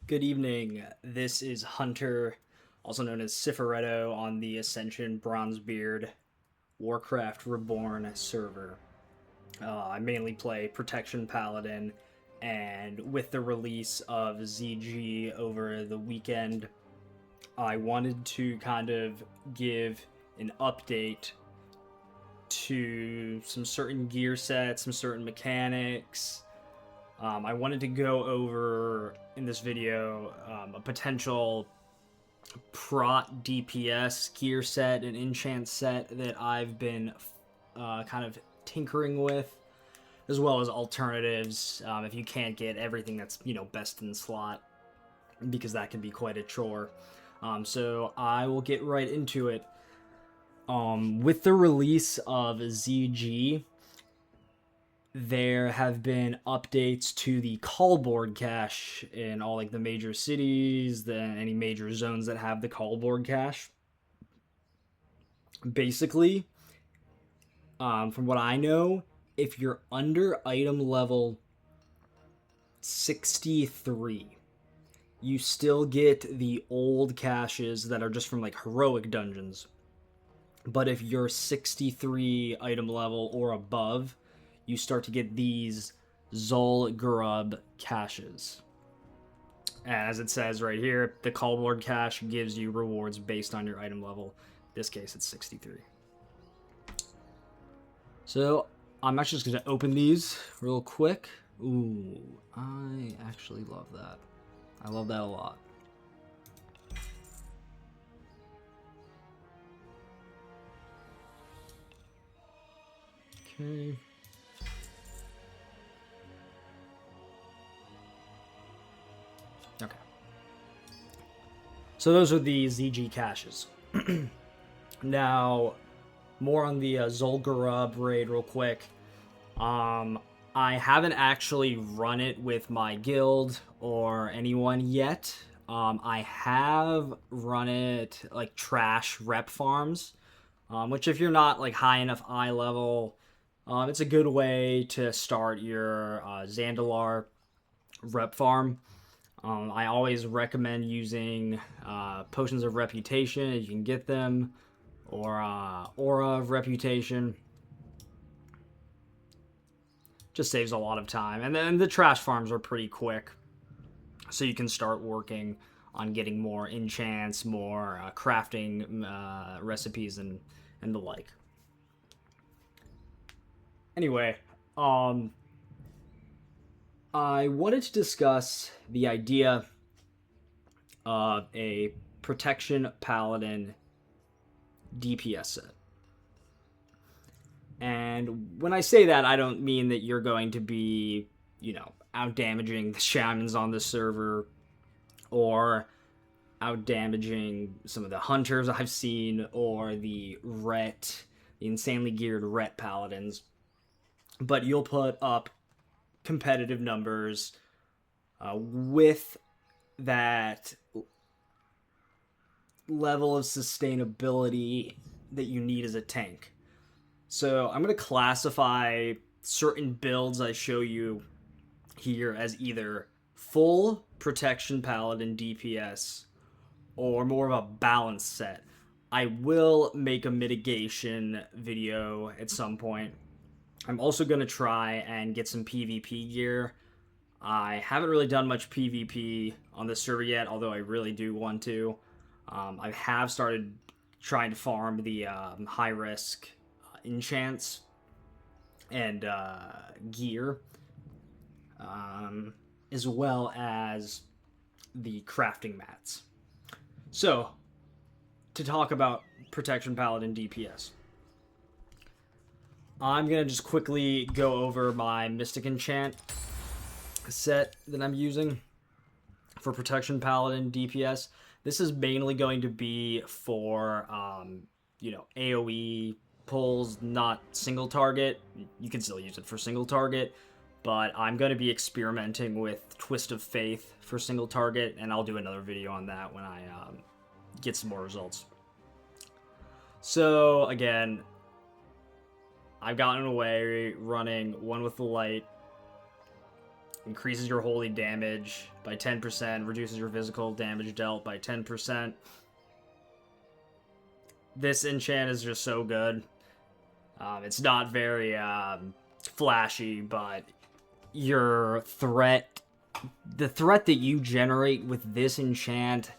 Good evening. This is Hunter, also known as Cifaretto, on the Ascension Bronzebeard Warcraft Reborn server. I mainly play Protection Paladin, and with the release of ZG over the weekend, I wanted to kind of give an update to some certain gear sets, some certain mechanics. I wanted to go over in this video a potential prot DPS gear set and enchant set that I've been kind of tinkering with, as well as alternatives if you can't get everything that's best in slot, because that can be quite a chore. So I will get right into it. With the release of ZG, there have been updates to the callboard cache in all like the major cities, any major zones that have the callboard cache. Basically, from what I know, if you're under item level 63, you still get the old caches that are just from like heroic dungeons. But if you're 63 item level or above, you start to get these Zul'Gurub caches. As it says right here, the callboard cache gives you rewards based on your item level. In this case, it's 63. So I'm actually just going to open these real quick. Ooh, I actually love that. I love that a lot. Okay. Okay. So those are the ZG caches. Now, more on the Zul'Gurub raid real quick. I haven't actually run it with my guild or anyone yet. I have run it like trash rep farms, which if you're not like high enough eye level, it's a good way to start your Zandalar rep farm. I always recommend using potions of reputation if you can get them, or aura of reputation. Just saves a lot of time, and then the trash farms are pretty quick, so you can start working on getting more enchants, more crafting recipes, and the like. Anyway, I wanted to discuss the idea of a Protection Paladin DPS set. And when I say that, I don't mean that you're going to be, out damaging the shamans on the server, or out damaging some of the hunters I've seen, or the insanely geared ret paladins. But you'll put up competitive numbers with that level of sustainability that you need as a tank. So I'm going to classify certain builds I show you here as either full Protection Paladin DPS or more of a balanced set. I will make a mitigation video at some point. I'm also going to try and get some PvP gear. I haven't really done much PvP on this server yet, although I really do want to. I have started trying to farm the high-risk enchants and gear, as well as the crafting mats. So, to talk about Protection Paladin DPS, I'm going to just quickly go over my Mystic Enchant set that I'm using for Protection Paladin DPS. This is mainly going to be for, AoE pulls, not single target. You can still use it for single target, but I'm going to be experimenting with Twist of Faith for single target, and I'll do another video on that when I get some more results. So, again, I've gotten away running one with the light, increases your holy damage by 10%, reduces your physical damage dealt by 10%. This enchant is just so good. It's not very flashy, but your threat, the threat that you generate with this enchant,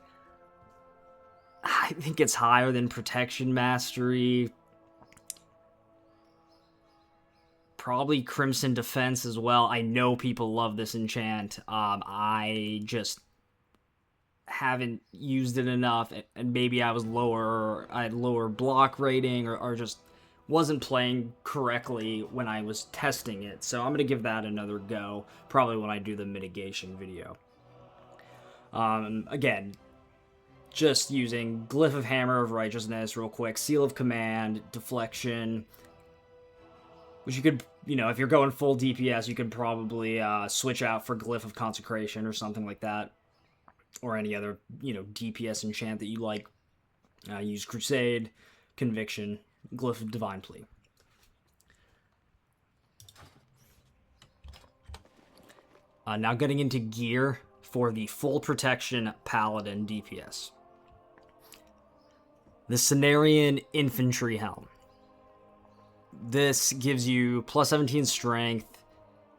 I think it's higher than Protection Mastery. Probably Crimson Defense as well. I know people love this enchant. I just haven't used it enough, and maybe I was I had lower block rating, or just wasn't playing correctly when I was testing it. So I'm going to give that another go, probably when I do the mitigation video. Again, just using Glyph of Hammer of Righteousness real quick, Seal of Command, Deflection, which you could, if you're going full DPS, you could probably switch out for Glyph of Consecration or something like that, or any other, DPS enchant that you like. Use Crusade, Conviction, Glyph of Divine Plea. Now getting into gear for the full protection Paladin DPS. The Cenarian Infantry Helm. This gives you plus 17 strength,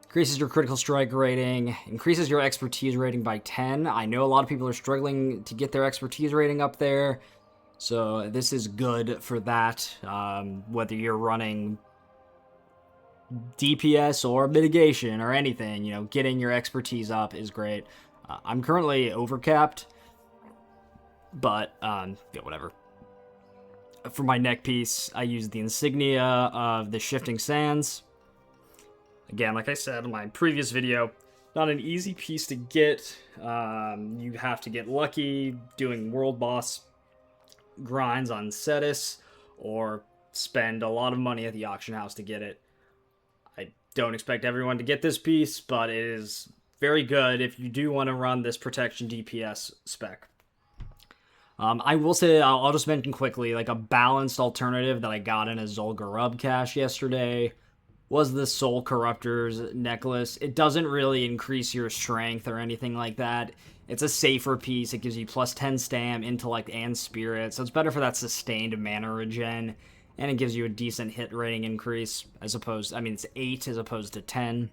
increases your critical strike rating, increases your expertise rating by 10. I know a lot of people are struggling to get their expertise rating up there, so this is good for that. Whether you're running DPS or mitigation or anything, getting your expertise up is great. I'm currently overcapped, but whatever. For my neck piece, I use the insignia of the Shifting Sands. Again, like I said in my previous video, not an easy piece to get. You have to get lucky doing world boss grinds on Cetus, or spend a lot of money at the auction house to get it. I don't expect everyone to get this piece, but it is very good if you do want to run this protection DPS spec. I will say, I'll just mention quickly, like a balanced alternative that I got in a Zul'Gurub cache yesterday was the Soul Corruptor's necklace. It doesn't really increase your strength or anything like that. It's a safer piece. It gives you plus 10 stam, intellect, and spirit, so it's better for that sustained mana regen, and it gives you a decent hit rating increase, it's 8 as opposed to 10.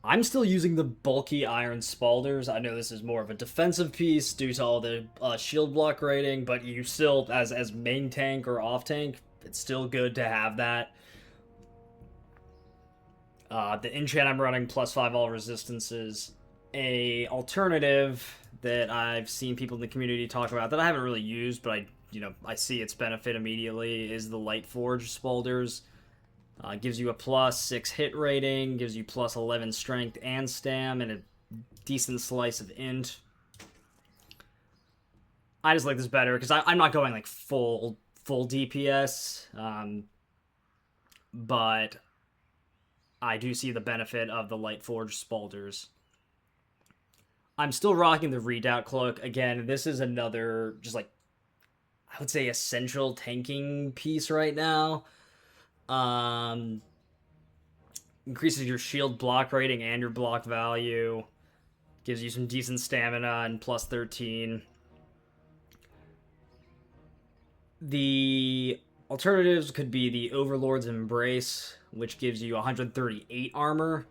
I'm still using the bulky Iron Spalders. I know this is more of a defensive piece due to all the shield block rating, but you still, as main tank or off tank, it's still good to have that. The enchant I'm running, plus 5 all resistances. A alternative that I've seen people in the community talk about that I haven't really used, but I see its benefit immediately, is the Lightforged Spalders. Gives you a plus 6 hit rating, gives you plus 11 strength and stam, and a decent slice of int. I just like this better because I'm not going like full DPS, but I do see the benefit of the Lightforged Spalders. I'm still rocking the Redoubt Cloak. Again, this is another just I would say essential tanking piece right now. Increases your shield block rating and your block value. Gives you some decent stamina and plus 13. The alternatives could be the Overlord's Embrace, which gives you 138 armor,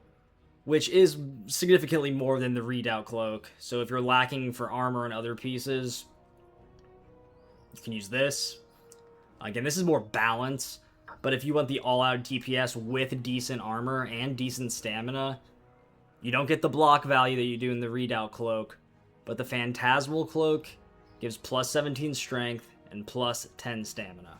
which is significantly more than the Redoubt Cloak. So if you're lacking for armor and other pieces, you can use this. Again, this is more balance. But if you want the all-out DPS with decent armor and decent stamina, you don't get the block value that you do in the Redoubt Cloak, but the Phantasmal Cloak gives plus 17 strength and plus 10 stamina.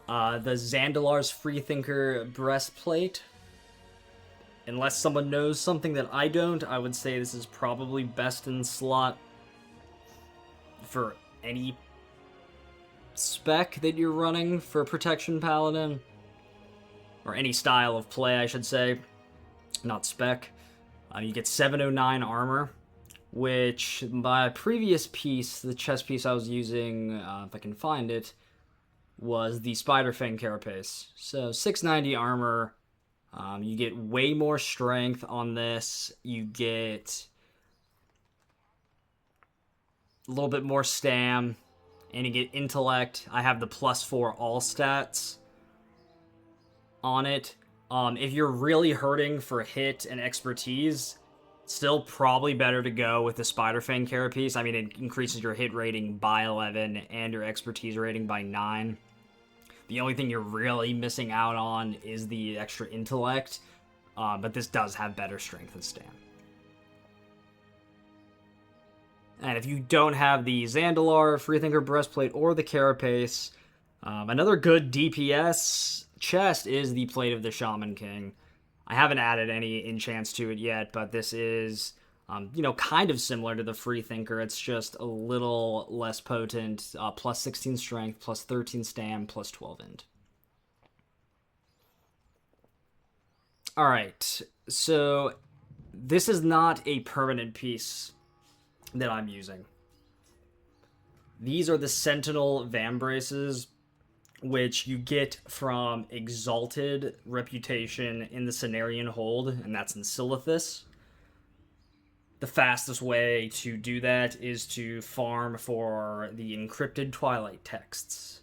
The Zandalar's Freethinker Breastplate. Unless someone knows something that I don't, I would say this is probably best in slot for any spec that you're running for Protection Paladin, or any style of play, I should say, not spec. You get 709 armor, which my previous piece, the chest piece I was using, if I can find it, was the Spider Fang Carapace. So 690 armor. You get way more strength on this. You get a little bit more stam. And you get intellect. I have the +4 all stats on it. If you're really hurting for hit and expertise, still probably better to go with the Spider Fang Carapace. I mean, it increases your hit rating by 11 and your expertise rating by 9. The only thing you're really missing out on is the extra intellect, but this does have better strength and stam. And if you don't have the Zandalar, Freethinker Breastplate, or the Carapace, another good DPS chest is the Plate of the Shaman King. I haven't added any enchants to it yet, but this is, kind of similar to the Freethinker. It's just a little less potent. Plus 16 strength, plus 13 stam, plus 12 int. Alright, so this is not a permanent piece that I'm using. These are the Sentinel Vambraces, which you get from Exalted Reputation in the Cenarian Hold, and that's in Silithus. The fastest way to do that is to farm for the encrypted Twilight texts.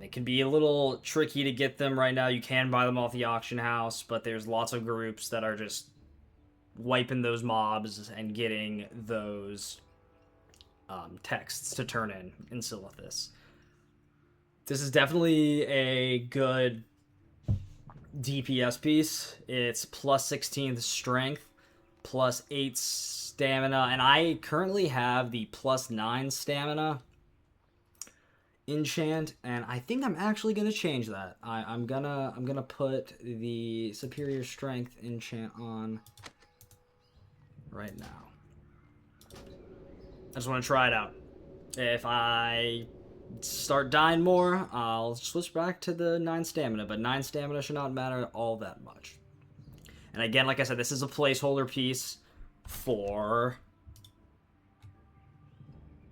It can be a little tricky to get them right now. You can buy them off the auction house, but there's lots of groups that are just wiping those mobs and getting those texts to turn in Silithus. This is definitely a good DPS piece. It's plus 16th strength, plus 8 stamina, and I currently have the plus 9 stamina enchant, and I think I'm actually gonna change that. I'm gonna put the superior strength enchant on right now. I just want to try it out. If I start dying more, I'll switch back to the 9 stamina, but 9 stamina should not matter all that much. And again, like I said, this is a placeholder piece for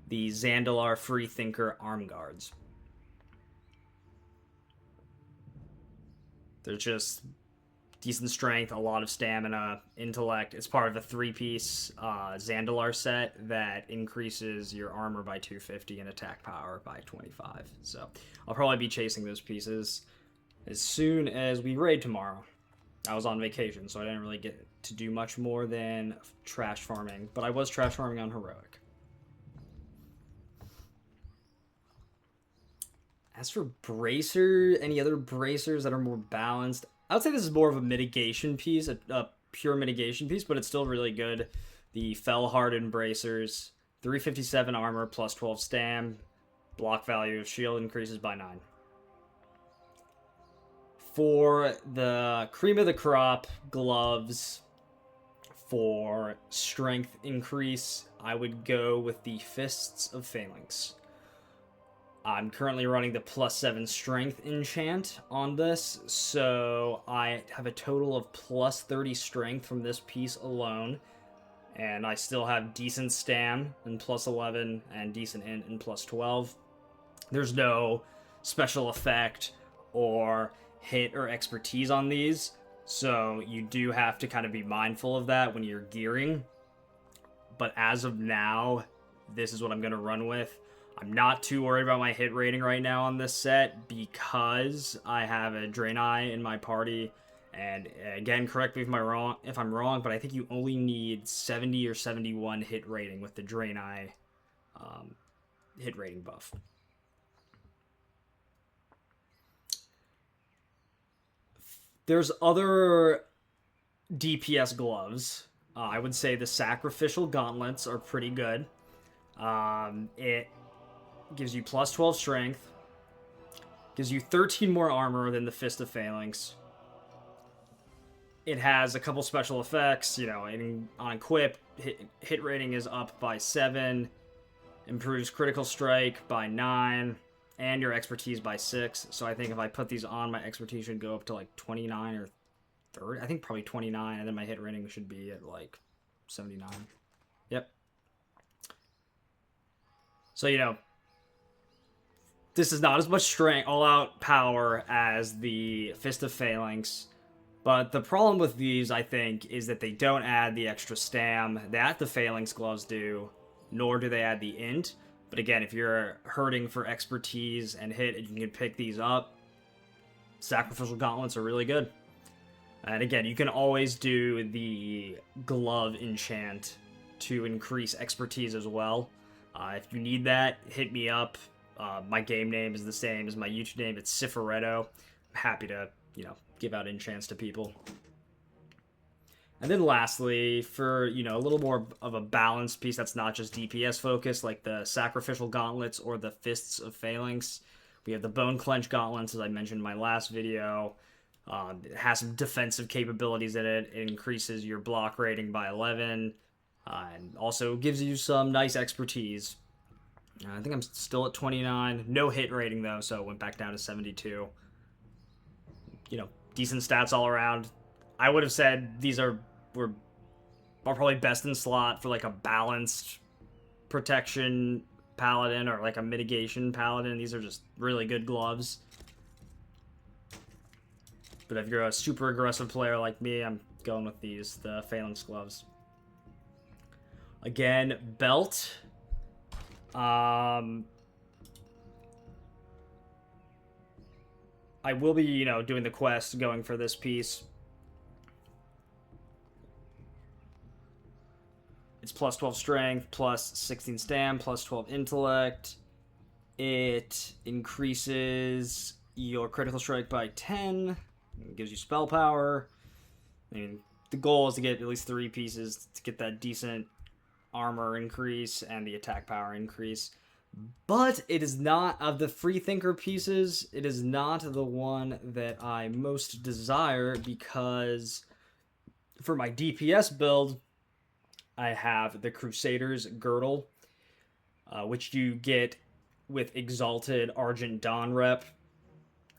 the Zandalar Freethinker Arm Guards. They're just decent strength, a lot of stamina, intellect. It's part of a 3-piece Zandalar set that increases your armor by 250 and attack power by 25. So I'll probably be chasing those pieces as soon as we raid tomorrow. I was on vacation, so I didn't really get to do much more than trash farming, but I was trash farming on Heroic. As for Bracer, any other Bracers that are more balanced, I would say this is more of a mitigation piece, a pure mitigation piece, but it's still really good. The Fell-Hardened Bracers, 357 armor plus 12 stam, block value of shield increases by 9. For the cream of the crop gloves, for strength increase, I would go with the Fists of Phalanx. I'm currently running the plus 7 strength enchant on this, so I have a total of plus 30 strength from this piece alone, and I still have decent stam and plus 11 and decent int and plus 12. There's no special effect or hit or expertise on these, so you do have to kind of be mindful of that when you're gearing. But as of now, this is what I'm going to run with. I'm not too worried about my hit rating right now on this set because I have a Draenei in my party. And again, correct me if I'm wrong, but I think you only need 70 or 71 hit rating with the Draenei hit rating buff. There's other DPS gloves. I would say the Sacrificial Gauntlets are pretty good. It gives you plus 12 strength, gives you 13 more armor than the Fist of Phalanx. It has a couple special effects, on equip, hit rating is up by 7, improves critical strike by 9, and your expertise by 6. So I think if I put these on, my expertise should go up to like 29 or 30. I think probably 29, and then my hit rating should be at like 79. Yep. So, this is not as much strength, all-out power as the Fist of Phalanx. But the problem with these, I think, is that they don't add the extra stam that the Phalanx gloves do, nor do they add the int. But again, if you're hurting for expertise and hit, and you can pick these up, Sacrificial Gauntlets are really good. And again, you can always do the glove enchant to increase expertise as well. If you need that, hit me up. My game name is the same as my YouTube name. It's Cifaretto. I'm happy to, give out enchants to people. And then lastly, for, a little more of a balanced piece that's not just DPS focused, like the Sacrificial Gauntlets or the Fists of Phalanx, we have the Bone Clench Gauntlets, as I mentioned in my last video. It has some defensive capabilities in it. It increases your block rating by 11, and also gives you some nice expertise. I think I'm still at 29. No hit rating, though, so it went back down to 72. Decent stats all around. I would have said these are probably best in slot for, like, a balanced protection Paladin or, like, a mitigation Paladin. These are just really good gloves. But if you're a super aggressive player like me, I'm going with these, the Phalanx gloves. Again, belt. I will be, doing the quest, going for this piece. It's plus 12 strength, plus 16 stam, plus 12 intellect. It increases your critical strike by 10. It gives you spell power. I mean, the goal is to get at least 3 pieces to get that decent armor increase and the attack power increase. But it is not, of the Freethinker pieces, it is not the one that I most desire, because for my DPS build, I have the Crusader's Girdle, which you get with Exalted Argent Dawn rep.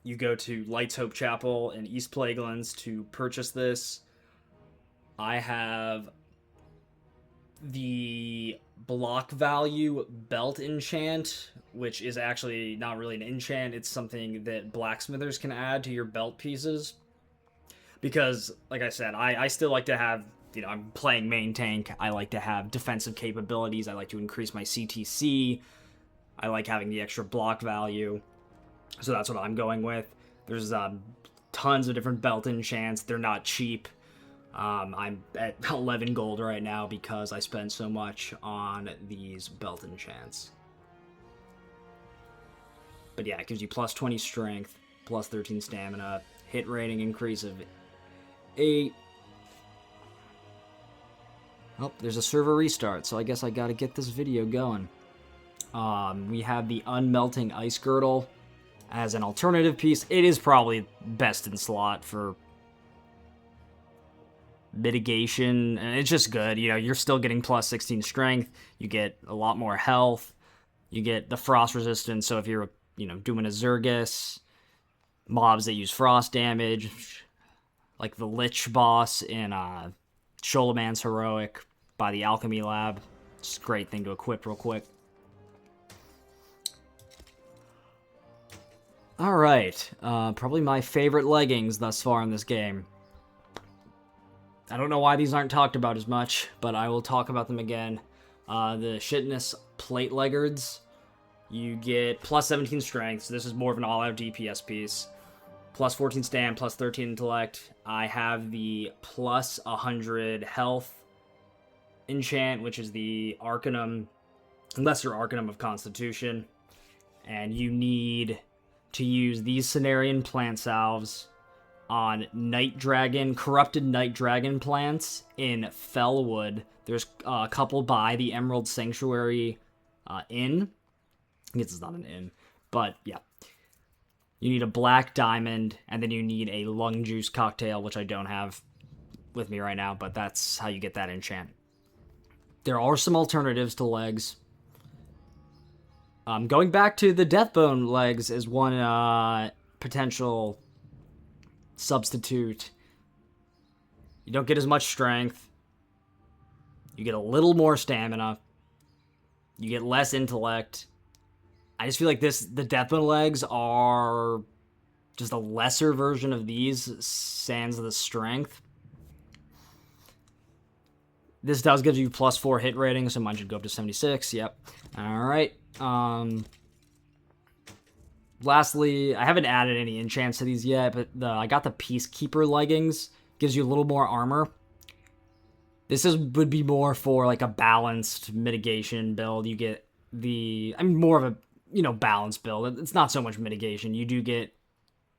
You go to Light's Hope Chapel in East Plaguelands to purchase this. I have the block value belt enchant, which is actually not really an enchant. It's something that blacksmithers can add to your belt pieces. Because, like I said, I still like to have, I'm playing main tank. I like to have defensive capabilities. I like to increase my CTC. I like having the extra block value. So that's what I'm going with. There's tons of different belt enchants. They're not cheap. I'm at 11 gold right now because I spend so much on these belt enchants. But yeah, it gives you plus 20 strength, plus 13 stamina, hit rating increase of 8. Oh, there's a server restart, so I guess I gotta get this video going. We have the Unmelting Ice Girdle as an alternative piece. It is probably best in slot for mitigation, and it's just good. You're still getting plus 16 strength. You get a lot more health. You get the frost resistance, so if you're, doing a Zergus, mobs that use frost damage, like the Lich boss in Sholaman's Heroic by the Alchemy Lab. It's a great thing to equip real quick. Alright, probably my favorite leggings thus far in this game. I don't know why these aren't talked about as much, but I will talk about them again. The Shitness Plate Leggards. You get plus 17 strength, so this is more of an all-out DPS piece. Plus 14 stam, plus 13 intellect. I have the plus 100 health enchant, which is the Lesser Arcanum of Constitution. And you need to use these Cenarian plant salves on corrupted Night Dragon plants in Fellwood. There's a couple by the Emerald Sanctuary Inn. I guess it's not an inn, but yeah. You need a black diamond, and then you need a lung juice cocktail, which I don't have with me right now, but that's how you get that enchant. There are some alternatives to legs. Going back to the Deathbone legs is one potential substitute. You don't get as much strength. You get a little more stamina. You get less intellect. I just feel like the Deathbone legs are just a lesser version of these, sans the strength. This does give you +4 hit rating, so mine should go up to 76. Yep. Alright. Lastly, I haven't added any enchants to these yet, but I got the Peacekeeper leggings. Gives you a little more armor. This would be more for like a balanced mitigation build. You get more of a, balanced build. It's not so much mitigation. You do get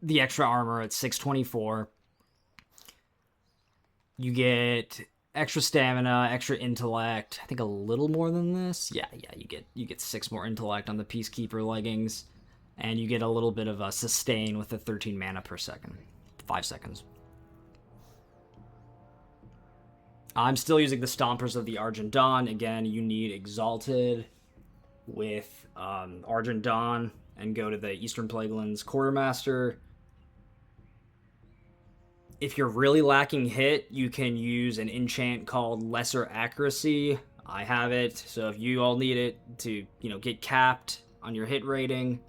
the extra armor at 624. You get extra stamina, extra intellect. I think a little more than this. Yeah, you get 6 more intellect on the Peacekeeper leggings. And you get a little bit of a sustain with the 13 mana per second. 5 seconds. I'm still using the Stompers of the Argent Dawn. Again, you need Exalted with Argent Dawn and go to the Eastern Plaguelands Quartermaster. If you're really lacking hit, you can use an enchant called Lesser Accuracy. I have it, so if you all need it to, get capped on your hit rating,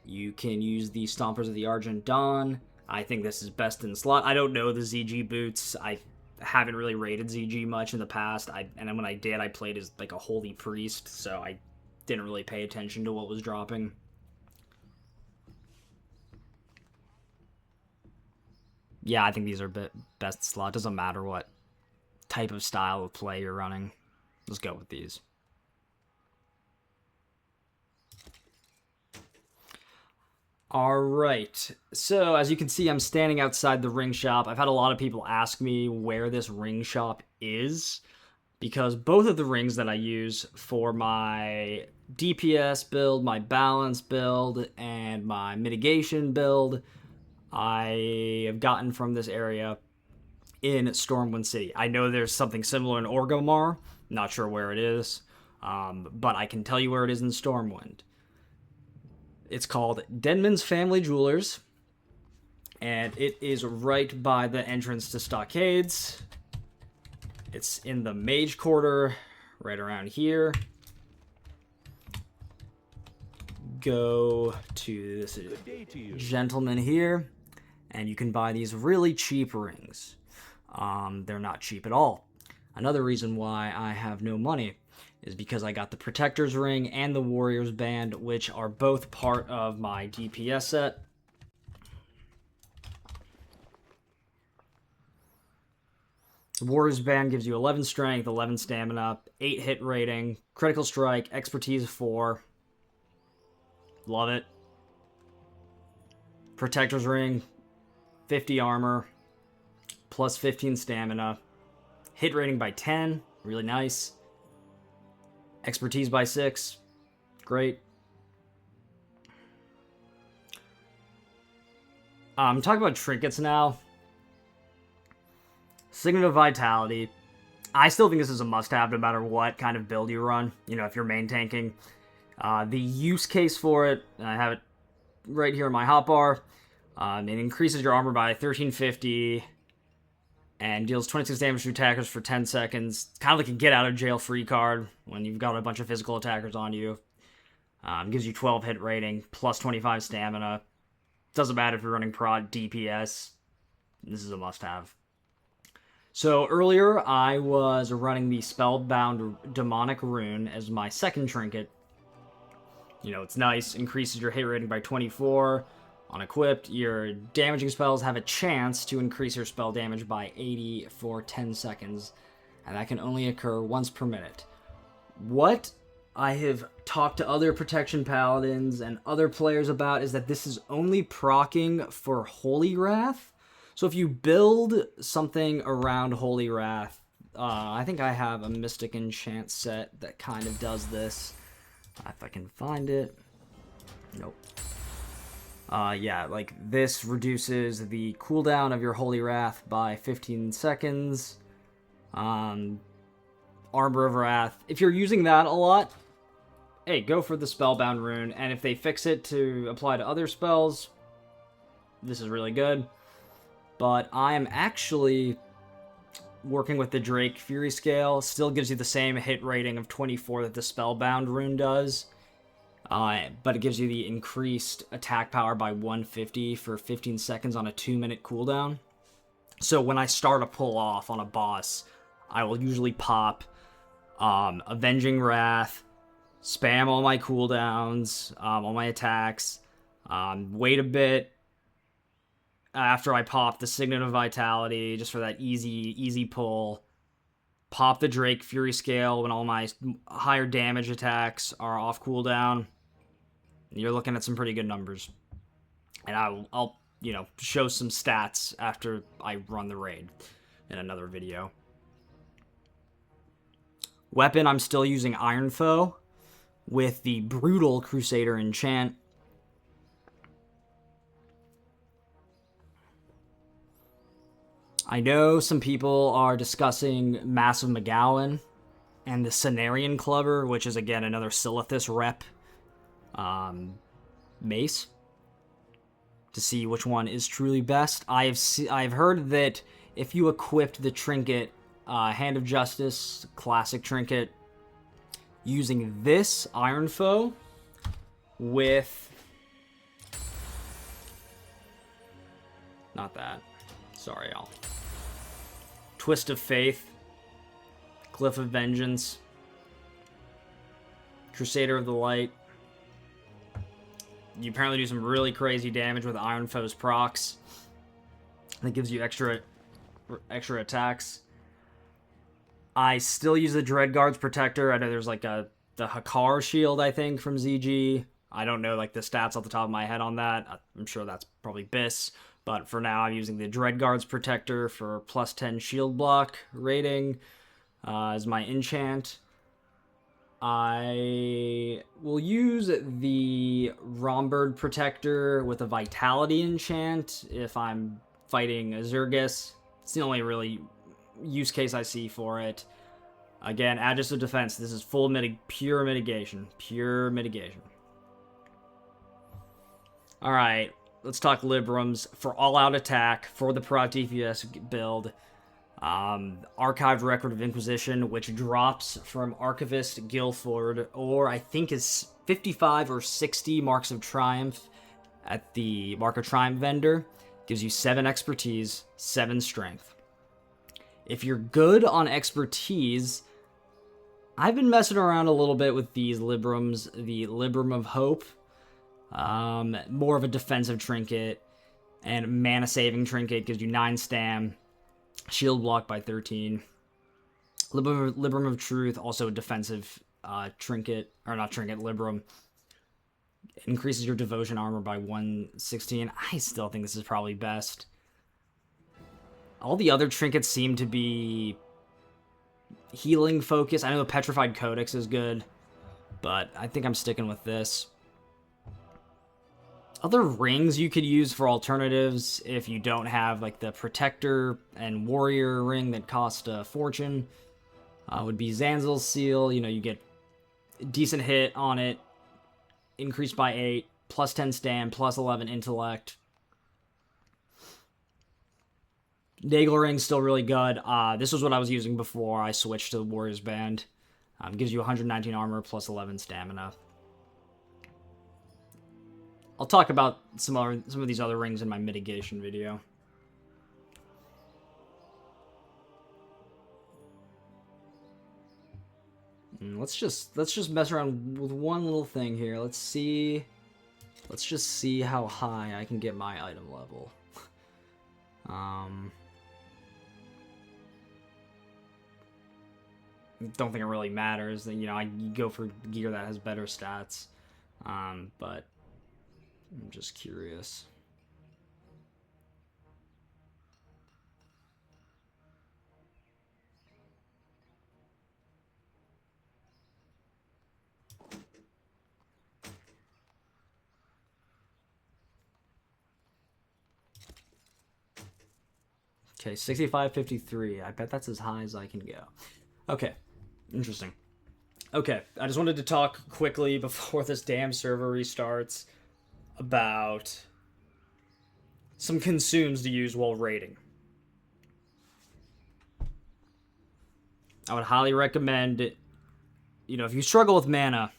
you can use the Stompers of the Argent Dawn. I think this is best in slot. I don't know the ZG boots. I haven't really rated ZG much in the past. And when I did, I played as like a Holy Priest, so I didn't really pay attention to what was dropping. Yeah, I think these are best slot. Doesn't matter what type of style of play you're running. Let's go with these. Alright, so as you can see, I'm standing outside the ring shop. I've had a lot of people ask me where this ring shop is, because both of the rings that I use for my DPS build, my balance build, and my mitigation build, I have gotten from this area in Stormwind City. I know there's something similar in Orgrimmar, not sure where it is, but I can tell you where it is in Stormwind. It's called Denman's Family Jewelers, and it is right by the entrance to Stockades. It's in the Mage Quarter, right around here. Go to this gentleman here, and you can buy these really cheap rings. They're not cheap at all. Another reason why I have no money is because I got the Protector's Ring and the Warrior's Band, which are both part of my DPS set. The Warrior's Band gives you 11 strength, 11 stamina, 8 hit rating, critical strike, expertise 4. Love it. Protector's Ring, 50 armor, plus 15 stamina, hit rating by 10, really nice. Expertise by 6. Great. I'm talking about trinkets now. Signet of Vitality. I still think this is a must-have no matter what kind of build you run. If you're main tanking. The use case for it, I have it right here in my hotbar. It increases your armor by 1350 and deals 26 damage to attackers for 10 seconds. Kind of like a get-out-of-jail-free card when you've got a bunch of physical attackers on you. Gives you 12 hit rating, plus 25 stamina. Doesn't matter if you're running prod, DPS. This is a must-have. So earlier, I was running the Spellbound Demonic Rune as my second trinket. It's nice. Increases your hit rating by 24. Unequipped, your damaging spells have a chance to increase your spell damage by 80 for 10 seconds, and that can only occur once per minute. What I have talked to other protection paladins and other players about is that this is only proccing for Holy Wrath. So if you build something around Holy Wrath, I think I have a Mystic Enchant set that kind of does this. If I can find it. Nope. Yeah, like this reduces the cooldown of your Holy Wrath by 15 seconds. Arbor of Wrath. If you're using that a lot, hey, go for the Spellbound Rune. And if they fix it to apply to other spells, this is really good. But I am actually working with the Drake Fury Scale. Still gives you the same hit rating of 24 that the Spellbound Rune does. but it gives you the increased attack power by 150 for 15 seconds on a 2-minute cooldown. So when I start a pull off on a boss, I will usually pop Avenging Wrath, spam all my cooldowns, all my attacks, wait a bit after I pop the Signet of Vitality, just for that easy pull. Pop the Drake Fury Scale when all my higher damage attacks are off cooldown. You're looking at some pretty good numbers. And I'll show some stats after I run the raid in another video. Weapon, I'm still using Iron Foe with the Brutal Crusader enchant. I know some people are discussing Massive McGowan and the Cenarian Clubber, which is, again, another Silithus rep mace, to see which one is truly best. I've heard that if you equipped the trinket, Hand of Justice, classic trinket, using this Iron Foe with... Not that. Sorry, y'all. Twist of Faith, Glyph of Vengeance, Crusader of the Light. You apparently do some really crazy damage with Iron Foe's procs. That gives you extra attacks. I still use the Dreadguard's Protector. I know there's like the Hakar shield, I think, from ZG. I don't know like the stats off the top of my head on that. I'm sure that's probably BiS. But for now, I'm using the Dreadguard's Protector for plus 10 shield block rating as my enchant. I will use the Rombird Protector with a Vitality enchant if I'm fighting Azurgus. It's the only really use case I see for it. Again, Aegis of Defense. This is full pure mitigation. Pure mitigation. Alright. Let's talk librams. For all-out attack, for the Pro DPS build, Archived Record of Inquisition, which drops from Archivist Guilford, or I think is 55 or 60 Marks of Triumph at the Mark of Triumph vendor. Gives you 7 expertise, 7 strength. If you're good on expertise, I've been messing around a little bit with these librams. The Libram of Hope. More of a defensive trinket, and mana saving trinket gives you 9 stam, shield block by 13. Libram of Truth, also a defensive trinket, or not trinket, Libram. Increases your devotion armor by 116. I still think this is probably best. All the other trinkets seem to be healing focused. I know the Petrified Codex is good, but I think I'm sticking with this. Other rings you could use for alternatives if you don't have like the Protector and Warrior ring that cost a fortune would be Zanzil's Seal. You know, you get a decent hit on it, increased by 8, plus 10 stam, plus 11 intellect. Nagel ring's still really good. This was what I was using before I switched to the Warrior's Band. Gives you 119 armor plus 11 stamina. I'll talk about some of these other rings in my mitigation video. Let's just mess around with one little thing here. Let's just see how high I can get my item level. Don't think it really matters. You know, I go for gear that has better stats. But I'm just curious. Okay, 65.53. I bet that's as high as I can go. Okay, interesting. Okay, I just wanted to talk quickly before this damn server restarts about some consumes to use while raiding. I would highly recommend, you know, if you struggle with mana,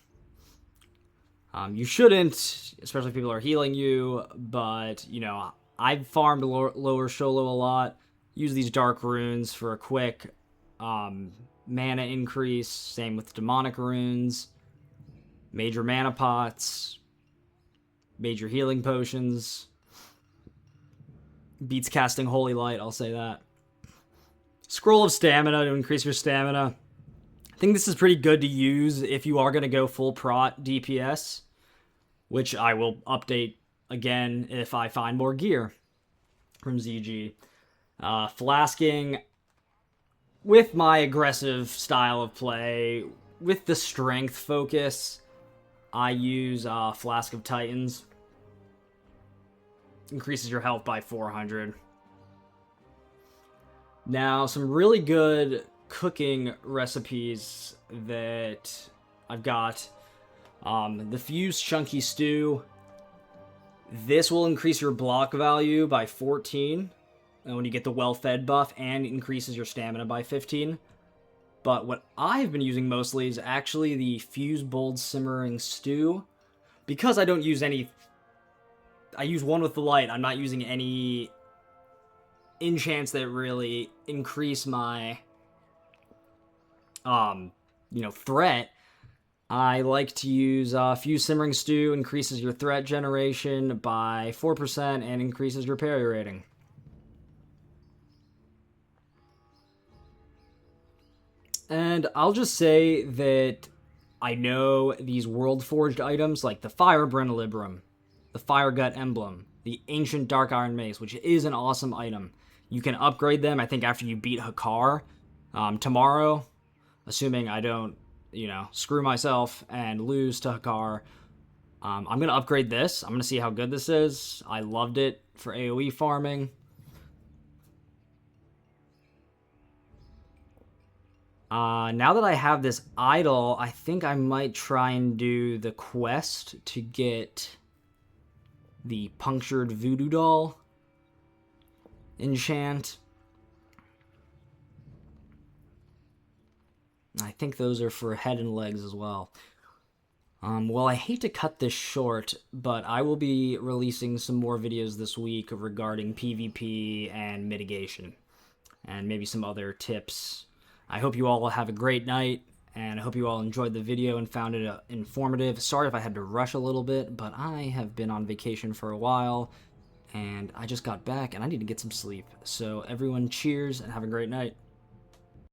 You shouldn't, especially if people are healing you, but, you know, I've farmed lower Sholo a lot. Use these dark runes for a quick mana increase. Same with demonic runes. Major mana pots. Major healing potions. Beats casting Holy Light, I'll say that. Scroll of Stamina to increase your stamina. I think this is pretty good to use if you are going to go full prot DPS, which I will update again if I find more gear from ZG. Flasking, with my aggressive style of play, with the strength focus, I use Flask of Titans. Increases your health by 400. Now, some really good cooking recipes that I've got. The Fused Chunky Stew. This will increase your block value by 14 when you get the well-fed buff, and increases your stamina by 15. But what I've been using mostly is actually the Fused Bold Simmering Stew. Because I don't use any... I use one with the light. I'm not using any enchants that really increase my, threat. I like to use Fused Simmering Stew. Increases your threat generation by 4% and increases your parry rating. And I'll just say that I know these World Forged items like the Firebrand Libram, the Fire Gut Emblem, the Ancient Dark Iron Mace, which is an awesome item. You can upgrade them, I think, after you beat Hakar. Tomorrow, assuming I don't, screw myself and lose to Hakar, I'm going to upgrade this. I'm going to see how good this is. I loved it for AoE farming. Now that I have this idol, I think I might try and do the quest to get the Punctured Voodoo Doll enchant. I think those are for head and legs as well. Well, I hate to cut this short, but I will be releasing some more videos this week regarding PvP and mitigation, and maybe some other tips. I hope you all have a great night, and I hope you all enjoyed the video and found it informative. Sorry if I had to rush a little bit, but I have been on vacation for a while, and I just got back, and I need to get some sleep. So everyone, cheers, and have a great night.